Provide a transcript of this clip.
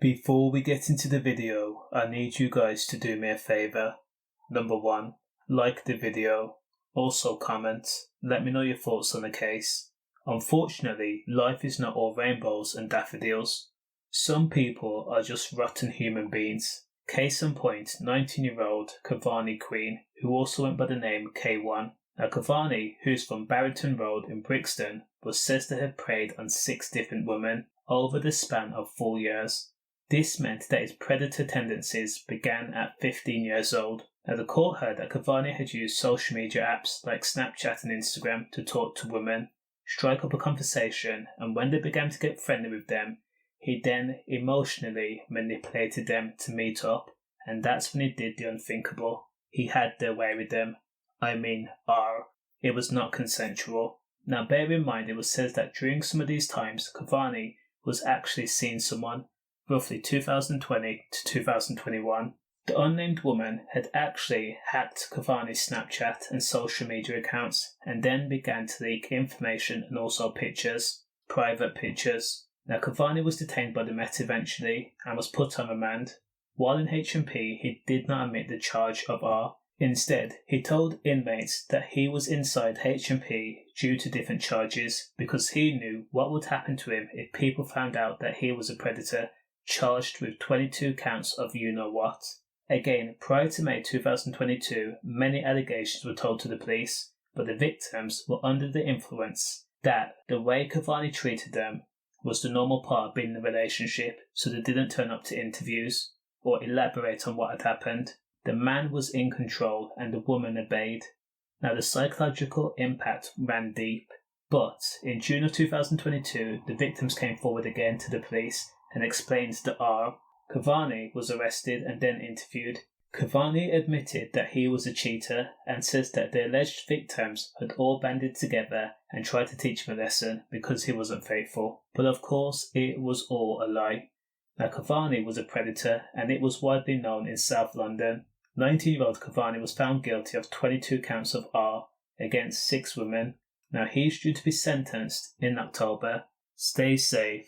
Before we get into the video, I need you guys to do me a favour. Number 1, like the video. Also comment, let me know your thoughts on the case. Unfortunately, life is not all rainbows and daffodils. Some people are just rotten human beings. Case in point, 19-year-old Kevarnie Queen, who also went by the name K1. Now Kevarnie, who's from Barrington Road in Brixton, was said to have preyed on 6 different women over the span of 4 years. This meant that his predator tendencies began at 15 years old. Now the court heard that Kevarnie had used social media apps like Snapchat and Instagram to talk to women, strike up a conversation, and when they began to get friendly with them, he then emotionally manipulated them to meet up, and that's when he did the unthinkable. He had their way with them. It was not consensual. Now bear in mind it was said that during some of these times, Kevarnie was actually seeing someone, roughly 2020 to 2021. The unnamed woman had actually hacked Kevarnie's Snapchat and social media accounts and then began to leak information and also pictures, private pictures. Now Kevarnie was detained by the Met eventually and was put on remand. While in H&P, he did not admit the charge of R. Instead, he told inmates that he was inside H&P due to different charges because he knew what would happen to him if people found out that he was a predator charged with 22 counts of you-know-what. Again, prior to May 2022, many allegations were told to the police, but the victims were under the influence that the way Kevarnie treated them was the normal part of being in a relationship, so they didn't turn up to interviews or elaborate on what had happened. The man was in control and the woman obeyed. Now the psychological impact ran deep, but in June of 2022, the victims came forward again to the police and explained the R. Kevarnie was arrested and then interviewed. Kevarnie admitted that he was a cheater and says that the alleged victims had all banded together and tried to teach him a lesson because he wasn't faithful. But of course, it was all a lie. Now Kevarnie was a predator and it was widely known in South London. 19-year-old Kevarnie was found guilty of 22 counts of R against 6 women. Now he's due to be sentenced in October. Stay safe.